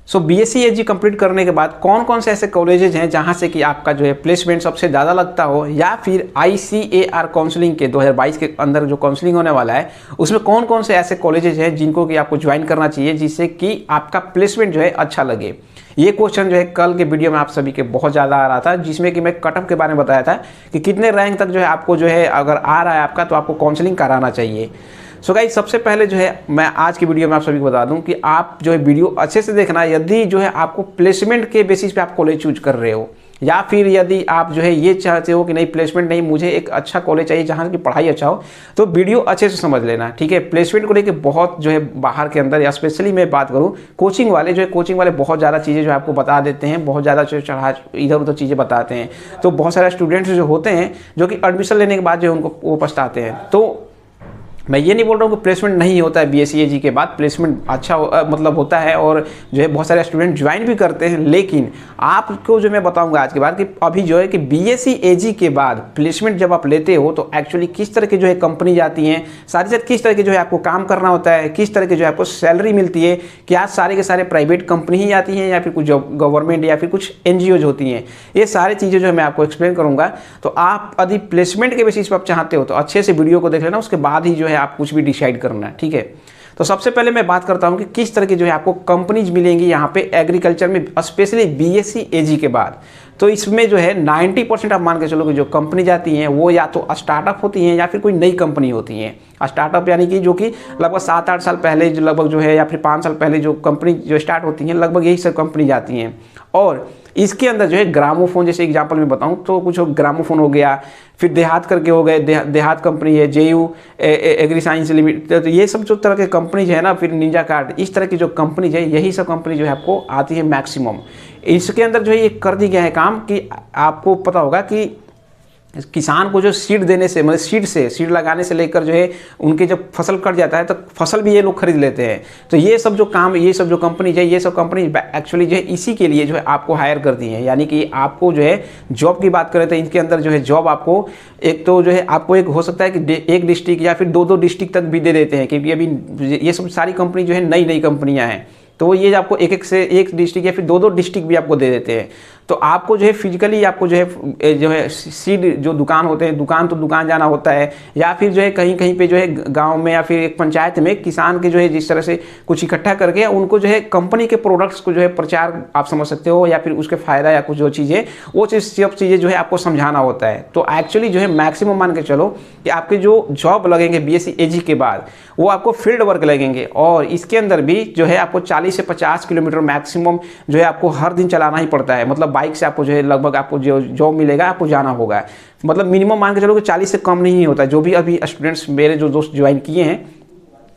सो BSc एजी complete करने के बाद कौन कौन से ऐसे कॉलेजेज हैं जहां से कि आपका जो है प्लेसमेंट सबसे ज़्यादा लगता हो, या फिर ICAR काउंसलिंग के 2022 के अंदर जो काउंसलिंग होने वाला है उसमें कौन कौन से ऐसे कॉलेजेज हैं जिनको कि आपको ज्वाइन करना चाहिए जिससे कि आपका प्लेसमेंट जो है अच्छा लगे। ये क्वेश्चन जो है कल के वीडियो में आप सभी के बहुत ज़्यादा आ रहा था, जिसमें कि मैं कट ऑफ के बारे में बताया था कि कितने रैंक तक जो है आपको जो है अगर आ रहा है आपका तो आपको काउंसलिंग कराना चाहिए। सो गाइस सबसे पहले जो है मैं आज की वीडियो में आप सभी को बता दूं कि आप जो है वीडियो अच्छे से देखना, यदि जो है आपको प्लेसमेंट के बेसिस पे आप कॉलेज चूज कर रहे हो, या फिर यदि आप जो है ये चाहते हो कि नहीं प्लेसमेंट नहीं, मुझे एक अच्छा कॉलेज चाहिए जहाँ की पढ़ाई अच्छा हो, तो वीडियो अच्छे से समझ लेना, ठीक है। प्लेसमेंट को लेकर बहुत जो है बाहर के अंदर, या स्पेशली मैं बात करूँ कोचिंग वाले, जो है कोचिंग वाले बहुत ज़्यादा चीज़ें जो आपको बता देते हैं, बहुत ज़्यादा जो चढ़ा इधर उधर चीज़ें बताते हैं। तो बहुत सारे स्टूडेंट्स जो होते हैं जो कि एडमिशन लेने के बाद जो उनको वो पछताते हैं। तो मैं ये नहीं बोल रहा हूँ कि प्लेसमेंट नहीं होता है, बीएससी एजी के बाद प्लेसमेंट अच्छा मतलब होता है और जो है बहुत सारे स्टूडेंट ज्वाइन भी करते हैं। लेकिन आपको जो मैं बताऊंगा आज के बाद कि अभी जो है कि बीएससी एजी के बाद प्लेसमेंट जब आप लेते हो तो एक्चुअली किस तरह की जो है कंपनी जाती हैं, साथ ही साथ किस तरह के जो है आपको काम करना होता है, किस तरह की जो है आपको सैलरी मिलती है, क्या सारे के सारे प्राइवेट कंपनी ही आती हैं या फिर कुछ गवर्नमेंट या फिर कुछ NGOज होती हैं, ये सारी चीज़ें जो है मैं आपको एक्सप्लेन करूँगा। तो आप यदि प्लेसमेंट के बेसिस पर आप चाहते हो तो अच्छे से वीडियो को देख लेना, उसके बाद ही जो है आप कुछ भी डिसाइड करना है, ठीक है। तो सबसे पहले मैं बात करता हूं कि किस तरह की जो है आपको कंपनीज मिलेंगी यहाँ पे एग्रीकल्चर में, स्पेशली बीएससी एजी के बाद। तो इसमें जो है 90% आप मान के चलो कि जो कंपनी जाती हैं वो या तो स्टार्टअप होती हैं या फिर कोई नई कंपनी होती हैं। स्टार्टअप यानी कि जो कि लगभग 7-8 साल पहले जो लगभग जो है या फिर 5 साल पहले जो कंपनी जो स्टार्ट होती हैं, लगभग यही सब कंपनी जाती हैं। और इसके अंदर जो है ग्रामोफोन, जैसे एग्जांपल में बताऊं तो कुछ ग्रामोफोन हो गया, फिर देहात करके हो गए, देहात कंपनी है, JU एग्री साइंस लिमिटेड, तो ये सब जो तरह के कंपनीज है ना, फिर निंजा कार्ड, इस तरह की जो कंपनीज है, यही सब कंपनी जो है आपको आती है मैक्सिमम। इसके अंदर जो है ये कर दी गया है काम कि आपको पता होगा कि किसान को जो सीड देने से, मतलब सीड लगाने से लेकर जो है उनके जब फसल कट जाता है तो फसल भी ये लोग खरीद लेते हैं। तो ये सब जो काम, ये सब जो कंपनी है, ये सब कंपनी एक्चुअली जो है इसी के लिए जो है आपको हायर करती हैं। यानी कि आपको जो है जॉब की बात करें तो इनके अंदर जो है जॉब आपको एक तो जो है आपको एक हो सकता है कि एक डिस्ट्रिक्ट या फिर 2-2 डिस्ट्रिक्ट तक भी दे देते हैं, क्योंकि अभी ये सब सारी कंपनी जो है नई कंपनियाँ हैं। तो ये आपको एक डिस्ट्रिक्ट या फिर 2-2 डिस्ट्रिक्ट भी आपको दे देते हैं। तो आपको जो है फिजिकली आपको जो है सीड जो दुकान होते हैं, दुकान जाना होता है, या फिर जो है कहीं पे जो है गांव में या फिर एक पंचायत में किसान के जो है जिस तरह से कुछ इकट्ठा करके उनको जो है कंपनी के प्रोडक्ट्स को जो है प्रचार आप समझ सकते हो, या फिर उसके फायदा या कुछ जो चीज़ें, वो सब चीज़ें जो है आपको समझाना होता है। तो एक्चुअली जो है मैक्सिमम मान के चलो कि आपके जो जॉब लगेंगे बीएससी एजी के बाद वो आपको फील्ड वर्क लगेंगे, और इसके अंदर भी जो है आपको 40 से 50 किलोमीटर मैक्सिमम जो है आपको हर दिन चलाना ही पड़ता है। मतलब बाइक से आपको जो है लगभग आपको जो जॉब मिलेगा आपको जाना होगा, मतलब मिनिमम मान के चलो कि 40 से कम नहीं होता। जो भी अभी स्टूडेंट्स मेरे जो दोस्त ज्वाइन किए हैं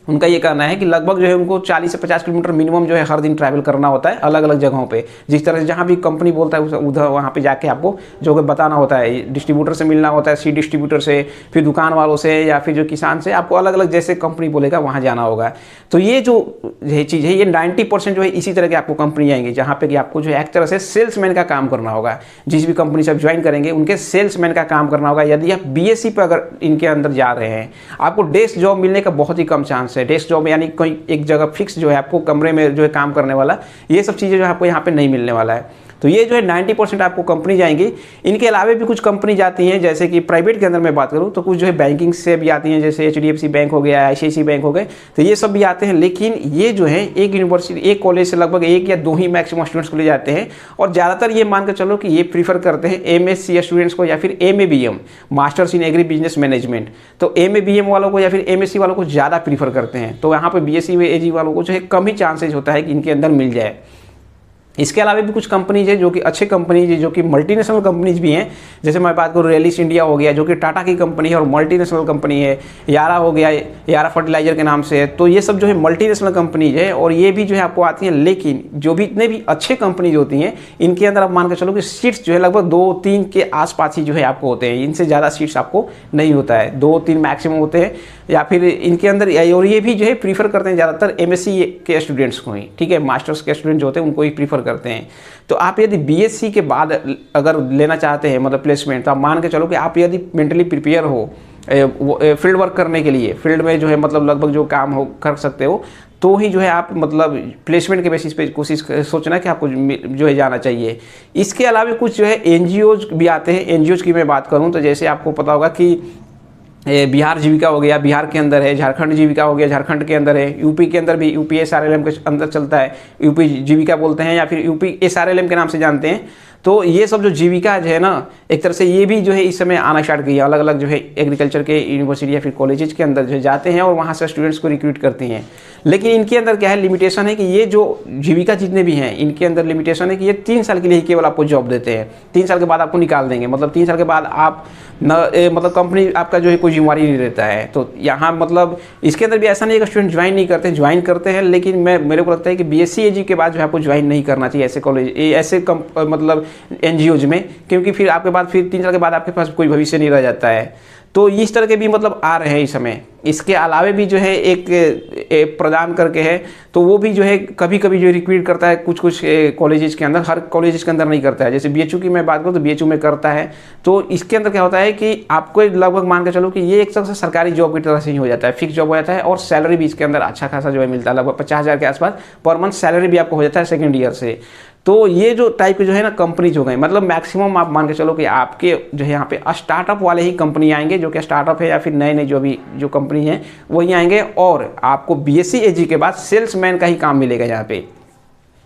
उनका ये कहना है कि लगभग जो है उनको 40 से 50 किलोमीटर मिनिमम जो है हर दिन ट्रैवल करना होता है अलग अलग जगहों पे। जिस तरह से जहाँ भी कंपनी बोलता है उधर वहाँ पे जाके आपको जो बताना होता है, डिस्ट्रीब्यूटर से मिलना होता है, सीड डिस्ट्रीब्यूटर से, फिर दुकान वालों से, या फिर जो किसान से, आपको अलग अलग जैसे कंपनी बोलेगा वहाँ जाना होगा। तो ये जो चीज़ है ये 90% जो है इसी तरह की आपको कंपनी आएंगी जहाँ पे कि आपको जो है एक तरह से सेल्समैन का काम करना होगा। जिस भी कंपनी से आप ज्वाइन करेंगे उनके सेल्समैन का काम करना होगा। यदि आप बीएससी पर अगर इनके अंदर जा रहे हैं, आपको डेस्क जॉब मिलने का बहुत ही कम चांस है। डेस्क जॉब यानी कोई एक जगह फिक्स जो है आपको कमरे में जो है काम करने वाला, ये सब चीज़ें जो है आपको यहाँ पे नहीं मिलने वाला है। तो ये जो है 90% आपको कंपनी जाएंगी। इनके अलावा भी कुछ कंपनी जाती हैं, जैसे कि प्राइवेट के अंदर मैं बात करूँ तो कुछ जो है बैंकिंग से भी आती हैं, जैसे HDFC बैंक हो गया, ICICI बैंक हो गए, तो ये सब भी आते हैं। लेकिन ये जो है एक यूनिवर्सिटी, एक कॉलेज से लगभग 1 या 2 ही मैक्सिमम स्टूडेंट्स को ले जाते हैं, और ज़्यादातर ये मान कर चलो कि ये प्रीफर करते हैं MSc स्टूडेंट्स को, या फिर MA BM masters in agri business management. तो MA BM वालों को या फिर MSc वालों को ज़्यादा प्रीफर करते हैं। तो यहाँ पर BSc AG वालों को जो है कम ही चांसेज होता है कि इनके अंदर मिल जाए। इसके अलावा भी कुछ कंपनीज है जो कि अच्छे कंपनीज है, जो कि मल्टीनेशनल कंपनीज भी हैं। जैसे मैं बात करूँ रेलिस इंडिया हो गया, जो कि टाटा की कंपनी है और मल्टीनेशनल कंपनी है। यारा हो गया, यारा फर्टिलाइजर के नाम से है। तो ये सब जो है मल्टीनेशनल कंपनीज है, और ये भी जो है आपको आती हैं। लेकिन जो भी इतने भी अच्छे कंपनीज होती हैं, इनके अंदर आप मान कर चलो कि सीट्स जो है लगभग 2-3 के आसपास ही जो है आपको होते हैं। इनसे ज़्यादा सीट्स आपको नहीं होता है, 2-3 मैक्सिमम होते हैं। या फिर इनके अंदर, और ये भी जो है प्रीफर करते हैं ज़्यादातर MSc के स्टूडेंट्स को ही, ठीक है, मास्टर्स के स्टूडेंट जो होते हैं उनको ही प्रीफर करते हैं। तो आप यदि BSc के बाद अगर लेना चाहते हैं मतलब प्लेसमेंट, तो आप मान के चलो कि आप यदि मेंटली प्रिपेयर हो, फील्ड वर्क करने के लिए, फील्ड में जो है मतलब लगभग जो काम हो कर सकते हो, तो ही जो है आप मतलब प्लेसमेंट के बेसिस पे कोशिश सोचना कि आपको जो है जाना चाहिए। इसके अलावा कुछ जो है एनजीओज भी आते हैं। एनजीओज की मैं बात करूं तो जैसे आपको पता होगा कि बिहार जीविका हो गया, बिहार के अंदर है, झारखंड जीविका हो गया, झारखंड के अंदर है, यूपी के अंदर भी यूपी एसआरएलएम के अंदर चलता है, यूपी जीविका बोलते हैं या फिर यूपी एसआरएलएम के नाम से जानते हैं। तो ये सब जो जीविका जो है ना, एक तरह से ये भी जो है इस समय आना स्टार्ट किया, अलग अलग जो है एग्रीकल्चर के यूनिवर्सिटी या फिर कॉलेजेस के अंदर जो जाते हैं और वहाँ से स्टूडेंट्स को रिक्रूट करती हैं। लेकिन इनके अंदर क्या है, लिमिटेशन है कि ये जो जीविका जितने भी हैं इनके अंदर लिमिटेशन है कि ये 3 साल के लिए ही केवल आपको जॉब देते हैं। 3 साल के बाद आपको निकाल देंगे, मतलब 3 साल के बाद आप मतलब कंपनी आपका जो है कोई जिम्मेवारी नहीं रहता है। तो यहाँ मतलब इसके अंदर भी ऐसा नहीं है कि स्टूडेंट ज्वाइन नहीं करते, ज्वाइन करते हैं, लेकिन मेरे को लगता है कि बीएससी एजी के बाद जो है आपको ज्वाइन नहीं करना चाहिए ऐसे कॉलेज, ऐसे मतलब एनजीओज में, क्योंकि फिर आपके बाद फिर 3 साल के बाद आपके पास कोई भविष्य नहीं रह जाता है। तो इस तरह के भी मतलब आ रहे हैं इस समय। इसके अलावा भी जो है एक प्रदान करके है, तो वो भी जो है कभी कभी जो रिक्रूट करता है कुछ कुछ कॉलेजेस के अंदर, हर कॉलेजेस के अंदर नहीं करता है। जैसे बीएचयू की मैं बात करूँ तो बीएचयू में करता है। तो इसके अंदर क्या होता है कि आपको लगभग मान के चलो कि ये एक तरह से सरकारी जॉब की तरह से ही हो जाता है, फिक्स जॉब हो जाता है, और सैलरी भी इसके अंदर अच्छा खासा जो है मिलता है, लगभग 50,000 के आसपास पर मंथ सैलरी भी आपको हो जाता है सेकेंड ईयर से। तो ये जो टाइप के जो है ना कंपनीज हो गए, मतलब मैक्सिमम आप मान के चलो कि आपके जो है यहाँ पे स्टार्टअप वाले ही कंपनी आएंगे, जो कि स्टार्टअप है या फिर नए नए जो भी जो कंपनी है वही आएंगे, और आपको बीएससी एजी के बाद सेल्समैन का ही काम मिलेगा यहाँ पे।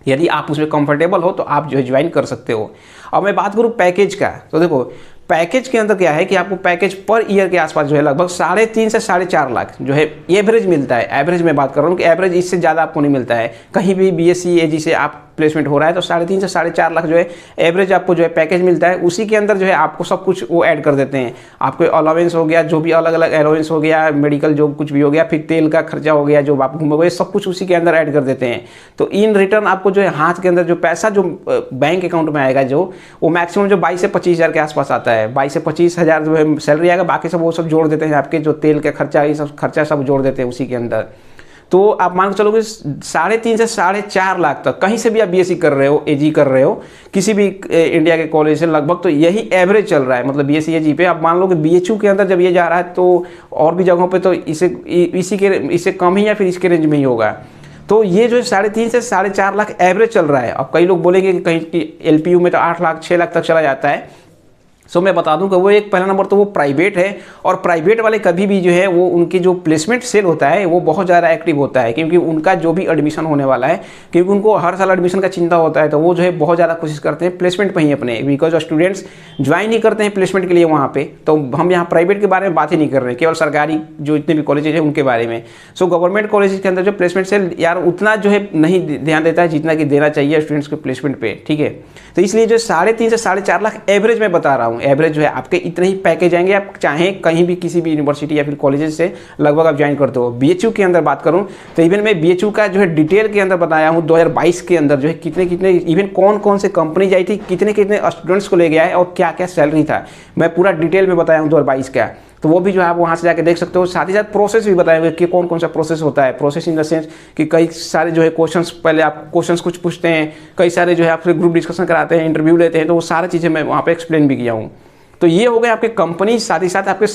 यदि आप उसमें कंफर्टेबल हो तो आप जो है ज्वाइन कर सकते हो। अब मैं बात करूँ पैकेज का, तो देखो पैकेज के अंदर क्या है कि आपको पैकेज पर ईयर के आसपास जो है लगभग 3.5 से 4.5 लाख जो है एवरेज मिलता है। एवरेज में बात कर रहा हूँ कि एवरेज इससे ज़्यादा आपको नहीं मिलता है। कहीं भी बीएससी एजी से आप प्लेसमेंट हो रहा है तो 3.5 से 4.5 लाख जो है एवरेज आपको जो है पैकेज मिलता है। उसी के अंदर जो है आपको सब कुछ वो ऐड कर देते हैं, आपको अलावेंस हो गया, जो भी अलग अलग अलावेंस हो गया, मेडिकल जो कुछ भी हो गया, फिर तेल का खर्चा हो गया, जो आप घूमोगे, सब कुछ उसी के अंदर ऐड कर देते हैं। तो इन रिटर्न आपको जो है हाथ के अंदर जो पैसा जो बैंक अकाउंट में आएगा जो वो मैक्सिमम जो 22 से 25,000 के आसपास आता है। 22 से 25,000 जो है सैलरी आएगा, बाकी सब वो सब जोड़ देते हैं, आपके जो तेल का खर्चा ये सब खर्चा सब जोड़ देते हैं उसी के अंदर। तो आप मान के चलोगे 3.5 से 4.5 लाख तक कहीं से भी आप बीएससी कर रहे हो, एजी कर रहे हो, किसी भी इंडिया के कॉलेज से लगभग, तो यही एवरेज चल रहा है। मतलब बीएससी एजी पे आप मान लो कि बीएचयू के अंदर जब ये जा रहा है तो और भी जगहों पे तो इससे कम ही या फिर इसके रेंज में ही होगा। तो ये जो 3.5 से 4.5 लाख एवरेज चल रहा है। अब कई लोग बोलेंगे कि कहीं की एलपीयू में तो 8 लाख 6 लाख तक चला जाता है। सो मैं बता दूं कि वो एक पहला नंबर तो वो प्राइवेट है, और प्राइवेट वाले कभी भी जो है वो उनकी जो प्लेसमेंट सेल होता है वो बहुत ज़्यादा एक्टिव होता है, क्योंकि उनका जो भी एडमिशन होने वाला है, क्योंकि उनको हर साल एडमिशन का चिंता होता है, तो वो जो है बहुत ज़्यादा कोशिश करते हैं प्लेसमेंट पे ही अपने, बिकॉज स्टूडेंट्स ज्वाइन नहीं करते हैं प्लेसमेंट के लिए वहाँ पे। तो हम यहाँ प्राइवेट के बारे में बात ही नहीं कर रहे हैं, केवल सरकारी जो इतने भी कॉलेजेज हैं उनके बारे में। सो गवर्नमेंट कॉलेज के अंदर जो प्लेसमेंट सेल यार उतना जो है नहीं ध्यान देता है जितना कि देना चाहिए स्टूडेंट्स के प्लेसमेंट पे, ठीक है। तो इसलिए जो 3.5 से 4.5 लाख एवरेज में बता रहा हूँ, एवरेज जो है आपके इतने ही पैकेज आएंगे, आप चाहें कहीं भी किसी भी यूनिवर्सिटी या फिर कॉलेजेस से लगभग आप ज्वाइन करते हो। बीएचयू के अंदर बात करूं तो इवन मैं बीएचयू का जो है डिटेल के अंदर बताया हूं 2022 के अंदर जो है कितने कितने इवन कौन कौन से कंपनी आई थी, कितने कितने स्टूडेंट्स को ले गया है और क्या क्या सैलरी था, मैं पूरा डिटेल में बताया हूँ 2022 का। तो वो भी जो है आप वहाँ से जाके देख सकते हो। साथ ही साथ प्रोसेस भी बताएंगे कि कौन कौन सा प्रोसेस होता है। प्रोसेस इन द सेंस कि कई सारे जो है क्वेश्चंस, पहले आप क्वेश्चंस कुछ पूछते हैं, कई सारे जो है आपसे ग्रुप डिस्कशन कराते हैं, इंटरव्यू लेते हैं, तो वो सारी चीज़ें मैं वहाँ पे एक्सप्लेन भी किया हूँ। तो ये हो गए आपके कंपनी, साथ ही साथ आपके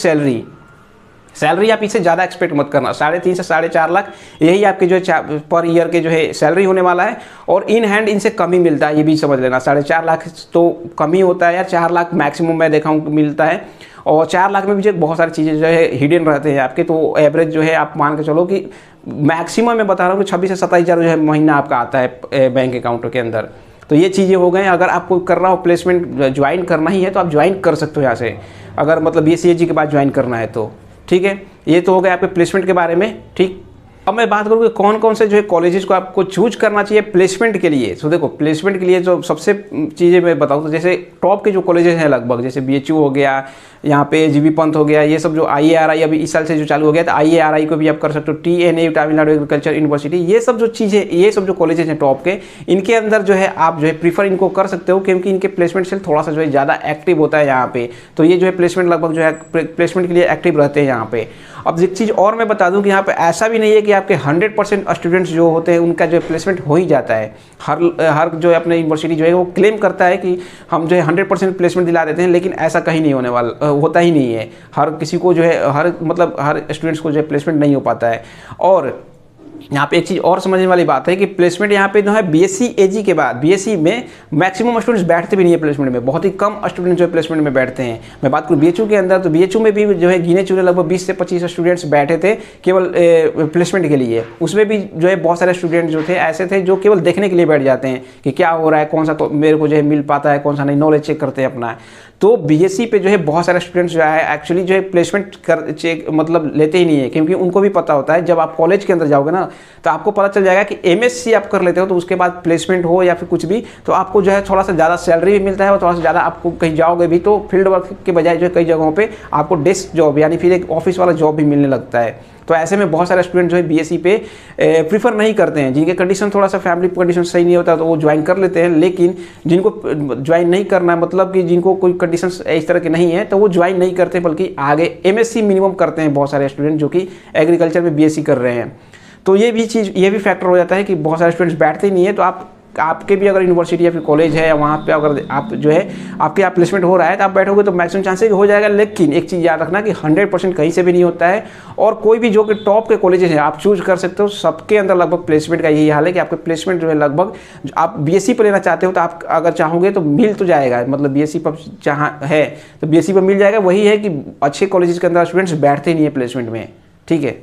सैलरी आप इससे ज़्यादा एक्सपेक्ट मत करना। 3.5 से 4.5 लाख यही आपके जो है पर ईयर के जो है सैलरी होने वाला है, और इन हैंड इनसे कम ही मिलता है, ये भी समझ लेना। 4.5 लाख तो कम ही होता है यार, 4 लाख मैक्सिमम मैं देखा हूँ मिलता है, और 4 लाख में भी जो बहुत सारी चीज़ें जो है हिडन रहते हैं आपके। तो एवरेज जो है आप मान के चलो कि मैक्सिमम मैं बता रहा हूँ कि 26 से 27 हज़ार जो है महीना आपका आता है बैंक अकाउंट के अंदर। तो ये चीज़ें हो गए। अगर आपको कर रहा हो प्लेसमेंट ज्वाइन करना ही है तो आप ज्वाइन कर सकते हो यहाँ से, अगर मतलब बीएससी एजी के बाद ज्वाइन करना है तो, ठीक है। ये तो हो गया आपके प्लेसमेंट के बारे में, ठीक। अब मैं बात करूँ कि कौन कौन से जो है कॉलेजेस को आपको चूज करना चाहिए प्लेसमेंट के लिए। तो देखो प्लेसमेंट के लिए जो सबसे चीज़ें मैं बताऊँ तो जैसे टॉप के जो कॉलेजेस हैं लगभग, जैसे बीएचयू हो गया, यहाँ पे जीबी पंत हो गया, ये सब जो आईएआरआई अभी इस साल से जो चालू हो गया, तो आईएआरआई को भी आप कर सकते हो, टीएनए तमिलनाडु एग्रीकल्चर यूनिवर्सिटी, ये सब जो चीज़ें, ये सब जो कॉलेजेस हैं टॉप के, इनके अंदर जो है आप जो है प्रीफर इनको कर सकते हो, क्योंकि इनके प्लेसमेंट से थोड़ा सा जो है ज़्यादा एक्टिव होता है यहाँ पे। तो ये जो है प्लेसमेंट लगभग जो है प्लेसमेंट के लिए एक्टिव रहते हैं यहाँ पे। अब एक चीज़ और मैं बता दूँ कि यहाँ पे ऐसा भी नहीं है कि आपके 100% स्टूडेंट्स जो होते हैं उनका जो है प्लेसमेंट हो ही जाता है। हर जो है अपने यूनिवर्सिटी जो है वो क्लेम करता है कि हम जो है 100% प्लेसमेंट दिला देते हैं, लेकिन ऐसा कहीं नहीं होने वाला, होता ही नहीं है। हर किसी को जो है हर स्टूडेंट्स को जो है प्लेसमेंट नहीं हो पाता है। और यहाँ पे एक चीज़ और समझने वाली बात है कि प्लेसमेंट यहाँ पे जो है बीएससी एजी के बाद, बीएससी में मैक्सिमम स्टूडेंट्स बैठते भी नहीं है प्लेसमेंट में, बहुत ही कम स्टूडेंट जो है प्लेसमेंट में बैठते हैं। मैं बात करूँ बीएचयू के अंदर, तो बीएचयू में भी जो है गिने चुने लगभग 20 से 25 स्टूडेंट्स बैठे थे केवल प्लेसमेंट के लिए। उसमें भी जो है बहुत सारे स्टूडेंट जो थे ऐसे थे जो केवल देखने के लिए बैठ जाते हैं कि क्या हो रहा है, कौन सा तो मेरे को जो है मिल पाता है, कौन सा नहीं, नॉलेज चेक करते हैं अपना। तो बीएससी पे जो है बहुत सारे स्टूडेंट्स जो है एक्चुअली जो है प्लेसमेंट कर चेक मतलब लेते ही नहीं है, क्योंकि उनको भी पता होता है जब आप कॉलेज के अंदर जाओगे ना तो आपको पता चल जाएगा कि एमएससी आप कर लेते हो तो उसके बाद प्लेसमेंट हो या फिर कुछ भी तो आपको जो है थोड़ा सा ज़्यादा सैलरी भी मिलता है और थोड़ा सा ज़्यादा आपको कहीं जाओगे भी तो फील्ड वर्क के बजाय जो है कई जगहों पे आपको डेस्क जॉब यानी फिर एक ऑफिस वाला जॉब भी मिलने लगता है। तो ऐसे में बहुत सारे स्टूडेंट जो है बीएससी पे प्रीफर नहीं करते हैं, जिनके कंडीशन थोड़ा सा फैमिली कंडीशन सही नहीं होता तो वो ज्वाइन कर लेते हैं, लेकिन जिनको ज्वाइन नहीं करना है मतलब कि जिनको कोई कंडीशन इस तरह के नहीं है तो वो ज्वाइन नहीं करते, बल्कि आगे एमएससी मिनिमम करते हैं बहुत सारे स्टूडेंट जो कि एग्रीकल्चर में बीएससी कर रहे हैं। तो ये भी फैक्टर हो जाता है कि बहुत सारे स्टूडेंट्स बैठते ही नहीं है। तो आपके भी अगर यूनिवर्सिटी या फिर कॉलेज है या वहाँ पे अगर आप जो है आपके यहाँ प्लेसमेंट हो रहा है तो आप बैठोगे तो मैक्सिमम चांसेस हो जाएगा, लेकिन एक चीज़ याद रखना कि 100% कहीं से भी नहीं होता है। और कोई भी जो कि टॉप के कॉलेजेस हैं आप चूज कर सकते हो, सबके अंदर लगभग प्लेसमेंट का यही हाल है कि आपके प्लेसमेंट जो है लगभग आप बीएससी पर लेना चाहते हो तो आप अगर चाहोगे तो मिल तो जाएगा, मतलब बीएससी पर जहाँ है तो बीएससी पर मिल जाएगा। वही है कि अच्छे कॉलेजेस के अंदर स्टूडेंट्स बैठते नहीं है प्लेसमेंट में, ठीक है।